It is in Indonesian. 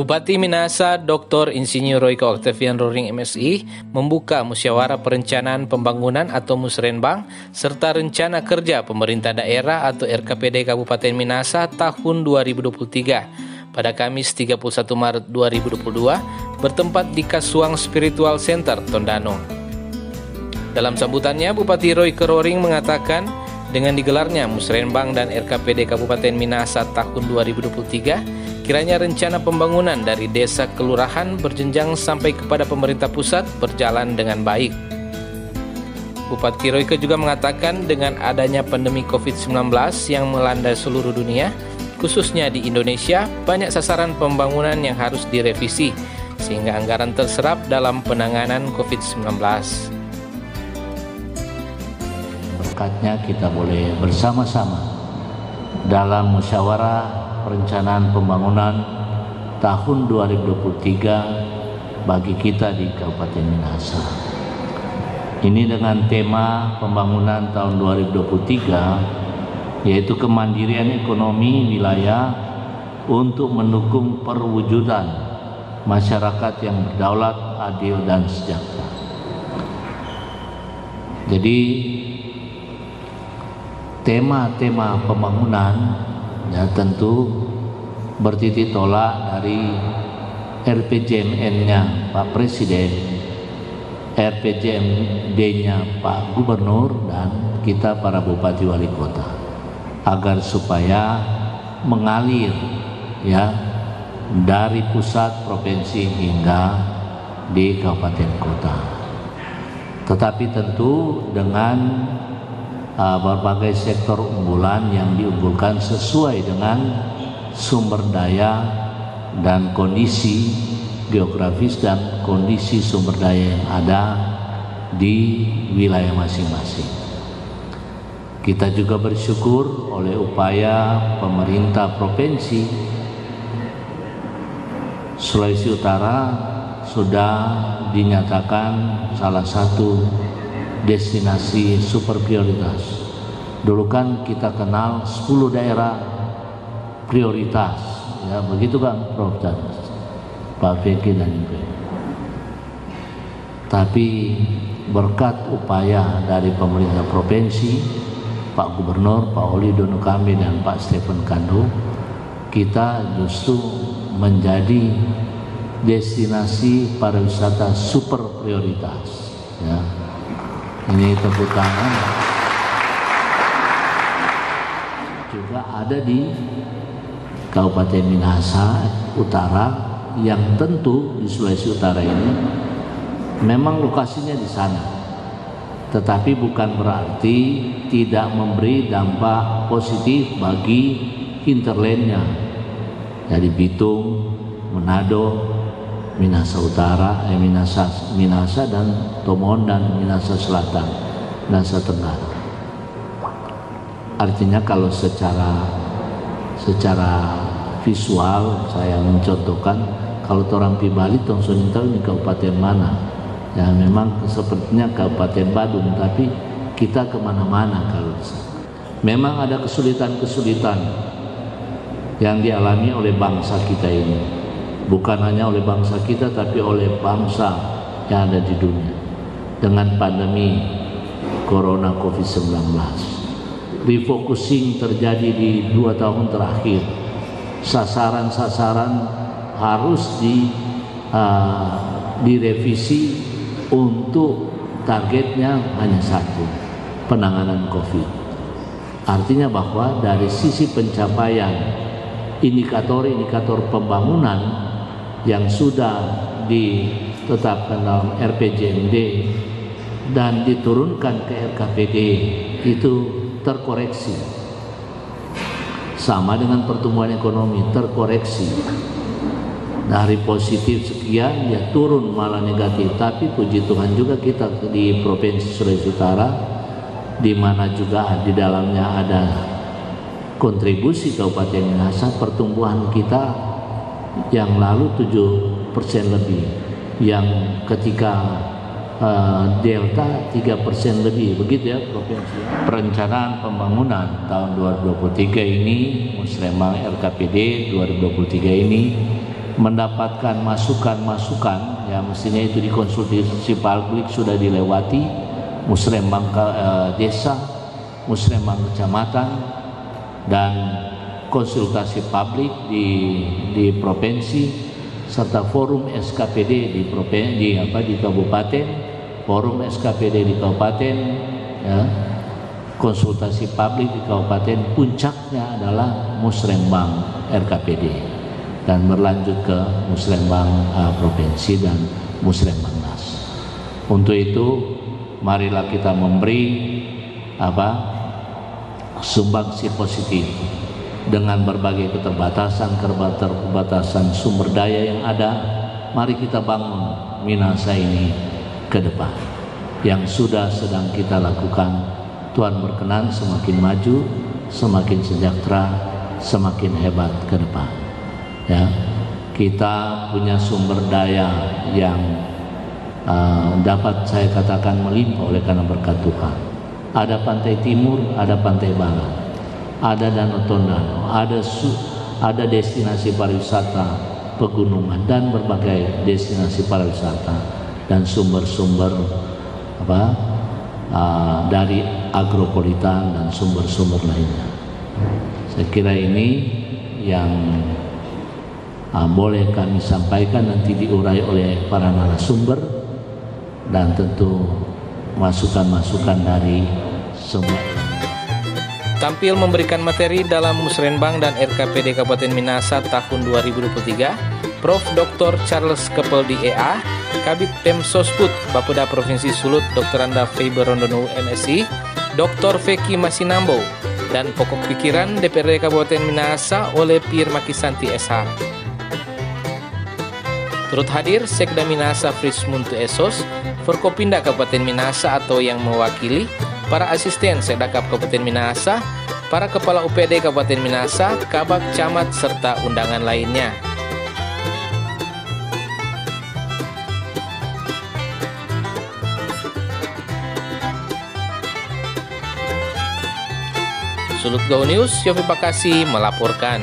Bupati Minahasa Dr. Insinyur Royko Octavian Roring MSI membuka musyawarah perencanaan pembangunan atau Musrenbang serta rencana kerja pemerintah daerah atau RKPD Kabupaten Minahasa tahun 2023 pada Kamis 31 Maret 2022 bertempat di Kasuang Spiritual Center, Tondano. Dalam sambutannya, Bupati Royko Roring mengatakan dengan digelarnya Musrenbang dan RKPD Kabupaten Minahasa tahun 2023, kiranya rencana pembangunan dari desa kelurahan berjenjang sampai kepada pemerintah pusat berjalan dengan baik. Bupati Royko juga mengatakan dengan adanya pandemi COVID-19 yang melanda seluruh dunia, khususnya di Indonesia, banyak sasaran pembangunan yang harus direvisi, sehingga anggaran terserap dalam penanganan COVID-19. Berkatnya kita boleh bersama-sama dalam musyawarah perencanaan pembangunan tahun 2023 bagi kita di Kabupaten Minahasa. Ini dengan tema pembangunan tahun 2023 yaitu kemandirian ekonomi wilayah untuk mendukung perwujudan masyarakat yang berdaulat, adil dan sejahtera. Jadi tema-tema pembangunan ya tentu bertitik tolak dari RPJMN-nya Pak Presiden, RPJMD-nya Pak Gubernur dan kita para Bupati Wali Kota agar supaya mengalir ya dari pusat provinsi hingga di kabupaten kota. Tetapi tentu dengan berbagai sektor unggulan yang diunggulkan sesuai dengan sumber daya dan kondisi geografis dan kondisi sumber daya yang ada di wilayah masing-masing. Kita juga bersyukur oleh upaya pemerintah Provinsi Sulawesi Utara sudah dinyatakan salah satu destinasi super prioritas. Dulu kan kita kenal 10 daerah prioritas, ya begitu kan Prof. Pak Feki dan Ibu. Tapi berkat upaya dari pemerintah provinsi, Pak Gubernur, Pak Oli Dono Kambe dan Pak Stephen Kando, kita justru menjadi destinasi pariwisata super prioritas. Ya. Ini tepuk tangan. Juga ada di Kabupaten Minahasa Utara yang tentu di Sulawesi Utara ini memang lokasinya di sana. Tetapi bukan berarti tidak memberi dampak positif bagi hinterlandnya. Dari Bitung, Manado, Minahasa Utara, Minahasa dan Tomohon dan Minahasa Selatan, Minahasa Tenggara. Artinya kalau secara visual saya mencontohkan, kalau orang pi Bali tong soning tahu ini kabupaten mana, ya memang sepertinya Kabupaten Badung, tapi kita kemana-mana kalau memang ada kesulitan-kesulitan yang dialami oleh bangsa kita ini. Bukan hanya oleh bangsa kita, tapi oleh bangsa yang ada di dunia. Dengan pandemi Corona COVID-19, refocusing terjadi di 2 tahun terakhir. Sasaran-sasaran harus direvisi untuk targetnya hanya satu, penanganan COVID. Artinya bahwa dari sisi pencapaian indikator-indikator pembangunan yang sudah ditetapkan dalam RPJMD dan diturunkan ke RKPD itu terkoreksi. Sama dengan pertumbuhan ekonomi terkoreksi. Dari positif sekian ya turun malah negatif. Tapi puji Tuhan juga kita di Provinsi Sulawesi Utara, di mana juga di dalamnya ada kontribusi Kabupaten Minahasa, pertumbuhan kita yang lalu 7% lebih, yang ketika Delta 3% lebih, begitu ya provinsi. Perencanaan pembangunan tahun 2023 ini, Musrenbang RKPD 2023 ini mendapatkan masukan-masukan, ya mestinya itu dikonsultasi publik sudah dilewati, musrembang desa, musrembang kecamatan, dan konsultasi publik di provinsi, serta forum SKPD di kabupaten, forum SKPD di kabupaten, ya, konsultasi publik di kabupaten, puncaknya adalah musrembang RKPD dan berlanjut ke musrembang provinsi dan musrembang nas. Untuk itu marilah kita memberi sumbangsi positif dengan berbagai keterbatasan sumber daya yang ada. Mari kita bangun Minahasa ini ke depan. Yang sudah sedang kita lakukan, Tuhan berkenan semakin maju, semakin sejahtera, semakin hebat ke depan. Ya, kita punya sumber daya yang dapat saya katakan melimpah oleh karena berkat Tuhan. Ada pantai timur, ada pantai barat, ada Danau Tondano, ada destinasi pariwisata pegunungan dan berbagai destinasi pariwisata dan sumber-sumber dari agropolitan dan sumber-sumber lainnya. Saya kira ini yang boleh kami sampaikan, nanti diurai oleh para narasumber dan tentu masukan-masukan dari semua. Tampil memberikan materi dalam Musrenbang dan RKPD Kabupaten Minahasa tahun 2023, Prof. Dr. Charles Kepel DEA, Kabid Pemsosput Bapeda Provinsi Sulut Dr. Anda Faber Rondono MSI, Dr. Feki Masinambo, dan pokok pikiran DPRD Kabupaten Minahasa oleh Pir Makisanti SH. Turut hadir Sekda Minahasa Frismuntu Esos, Forkopinda Kabupaten Minahasa atau yang mewakili, para asisten Sekdakap Kabupaten Minahasa, para kepala UPD Kabupaten Minahasa, kabak camat, serta undangan lainnya. Sulut Go News, Yofi Pakasi melaporkan.